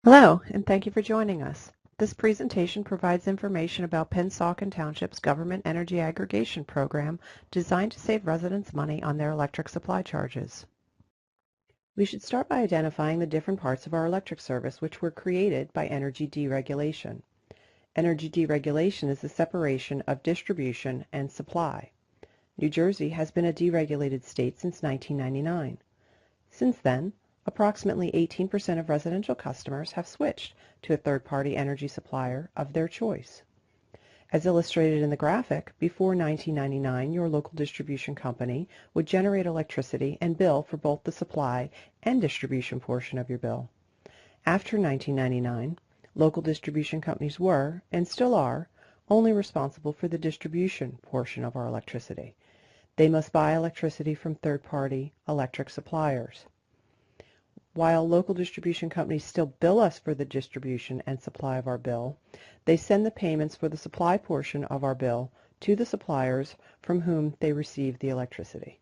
Hello, and thank you for joining us. This presentation provides information about Pennsauken Township's Government Energy Aggregation Program designed to save residents money on their electric supply charges. We should start by identifying the different parts of our electric service which were created by energy deregulation. Energy deregulation is the separation of distribution and supply. New Jersey has been a deregulated state since 1999. Since then, approximately 18% of residential customers have switched to a third-party energy supplier of their choice. As illustrated in the graphic, before 1999, your local distribution company would generate electricity and bill for both the supply and distribution portion of your bill. After 1999, local distribution companies were, and still are, only responsible for the distribution portion of our electricity. They must buy electricity from third-party electric suppliers. While local distribution companies still bill us for the distribution and supply of our bill, they send the payments for the supply portion of our bill to the suppliers from whom they receive the electricity.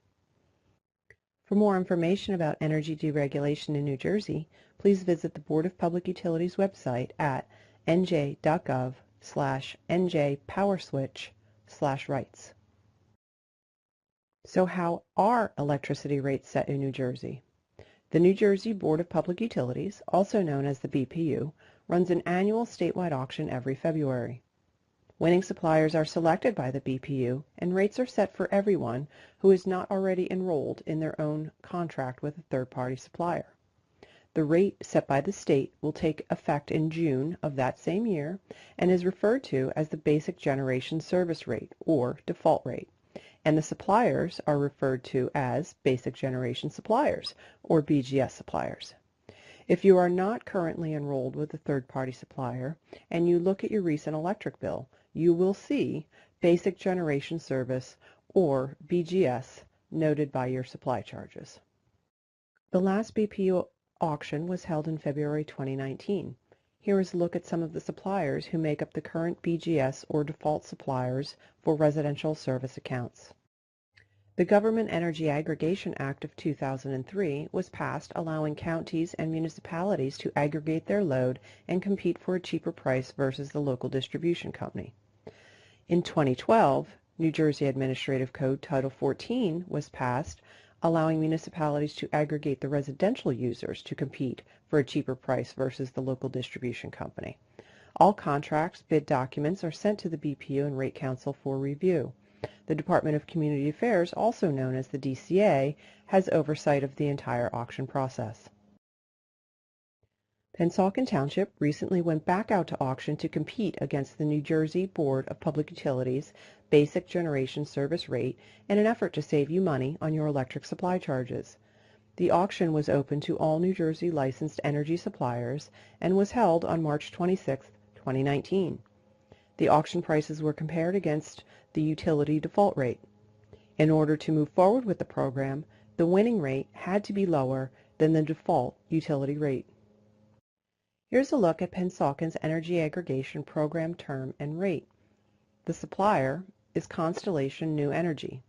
For more information about energy deregulation in New Jersey, please visit the Board of Public Utilities website at nj.gov/njpowerswitch/rights. So how are electricity rates set in New Jersey? The New Jersey Board of Public Utilities, also known as the BPU, runs an annual statewide auction every February. Winning suppliers are selected by the BPU, and rates are set for everyone who is not already enrolled in their own contract with a third-party supplier. The rate set by the state will take effect in June of that same year and is referred to as the Basic Generation Service Rate, or default rate, and the suppliers are referred to as Basic Generation Suppliers, or BGS suppliers. If you are not currently enrolled with a third-party supplier and you look at your recent electric bill, you will see Basic Generation Service, or BGS, noted by your supply charges. The last BPU auction was held in February 2019. Here is a look at some of the suppliers who make up the current BGS or default suppliers for residential service accounts. The Government Energy Aggregation Act of 2003 was passed, allowing counties and municipalities to aggregate their load and compete for a cheaper price versus the local distribution company. In 2012, New Jersey Administrative Code Title 14 was passed, allowing municipalities to aggregate the residential users to compete for a cheaper price versus the local distribution company. All contracts, bid documents are sent to the BPU and Rate Council for review. The Department of Community Affairs, also known as the DCA, has oversight of the entire auction process. Pennsauken Township recently went back out to auction to compete against the New Jersey Board of Public Utilities Basic Generation Service Rate in an effort to save you money on your electric supply charges. The auction was open to all New Jersey licensed energy suppliers and was held on March 26, 2019. The auction prices were compared against the utility default rate. In order to move forward with the program, the winning rate had to be lower than the default utility rate. Here's a look at Pennsauken's Energy Aggregation Program term and rate. The supplier is Constellation New Energy.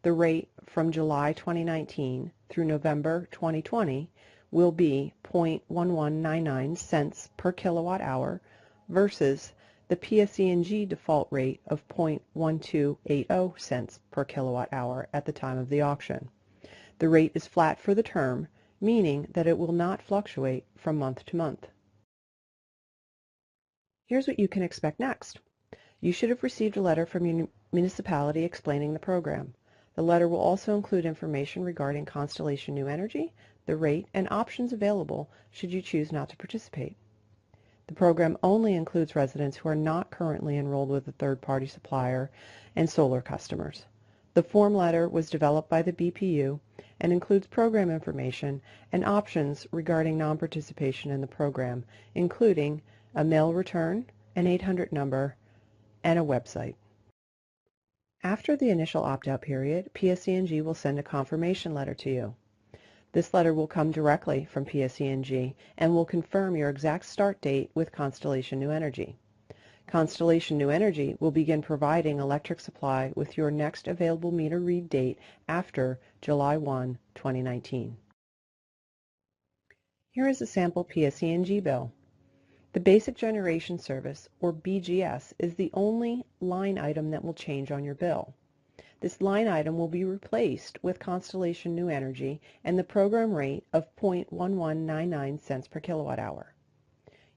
The rate from July 2019 through November 2020 will be 0.1199 cents per kilowatt hour versus the PSE&G default rate of 0.1280 cents per kilowatt hour at the time of the auction. The rate is flat for the term, meaning that it will not fluctuate from month to month. Here's what you can expect next. You should have received a letter from your municipality explaining the program. The letter will also include information regarding Constellation New Energy, the rate, and options available should you choose not to participate. The program only includes residents who are not currently enrolled with a third-party supplier and solar customers. The form letter was developed by the BPU and includes program information and options regarding non-participation in the program, including a mail return, an 800 number, and a website. After the initial opt-out period, PSE&G will send a confirmation letter to you. This letter will come directly from PSE&G and will confirm your exact start date with Constellation New Energy. Constellation New Energy will begin providing electric supply with your next available meter read date after July 1, 2019. Here is a sample PSE&G bill. The Basic Generation Service, or BGS, is the only line item that will change on your bill. This line item will be replaced with Constellation New Energy and the program rate of 0.1199 cents per kilowatt hour.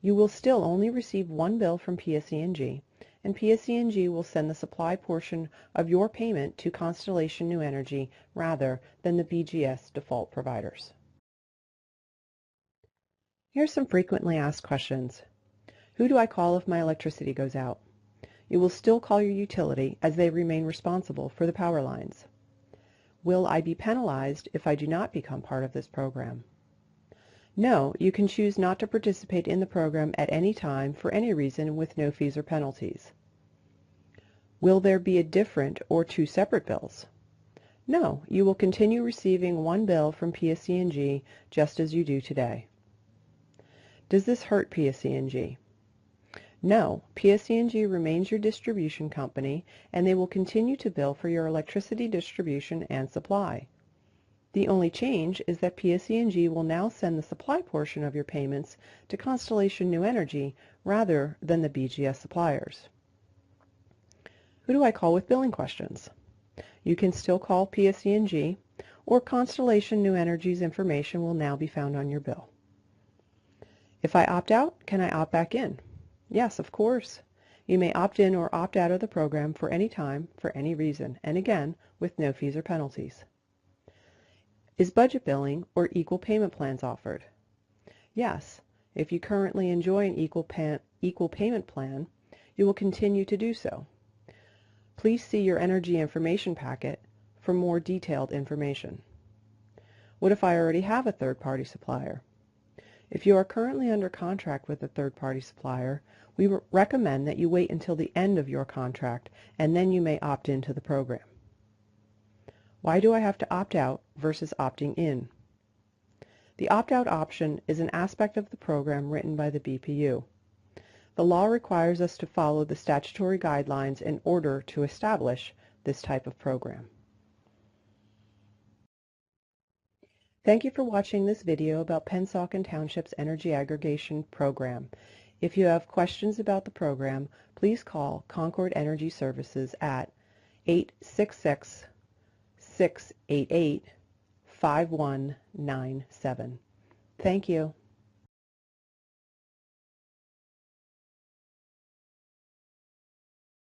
You will still only receive one bill from PSE&G, and PSE&G will send the supply portion of your payment to Constellation New Energy rather than the BGS default providers. Here's some frequently asked questions. Who do I call if my electricity goes out? You will still call your utility as they remain responsible for the power lines. Will I be penalized if I do not become part of this program? No, you can choose not to participate in the program at any time for any reason with no fees or penalties. Will there be a different or two separate bills? No, you will continue receiving one bill from PSE&G just as you do today. Does this hurt PSE&G? No, PSE&G remains your distribution company, and they will continue to bill for your electricity distribution and supply. The only change is that PSE&G will now send the supply portion of your payments to Constellation New Energy rather than the BGS suppliers. Who do I call with billing questions? You can still call PSE&G, or Constellation New Energy's information will now be found on your bill. If I opt out, can I opt back in? Yes, of course. You may opt in or opt out of the program for any time, for any reason, and again, with no fees or penalties. Is budget billing or equal payment plans offered? Yes. If you currently enjoy an equal payment plan, you will continue to do so. Please see your energy information packet for more detailed information. What if I already have a third-party supplier? If you are currently under contract with a third-party supplier, we recommend that you wait until the end of your contract and then you may opt into the program. Why do I have to opt out versus opting in? The opt-out option is an aspect of the program written by the BPU. The law requires us to follow the statutory guidelines in order to establish this type of program. Thank you for watching this video about Pennsauken Township's Energy Aggregation Program. If you have questions about the program, please call Concord Energy Services at 866-688-5197. Thank you.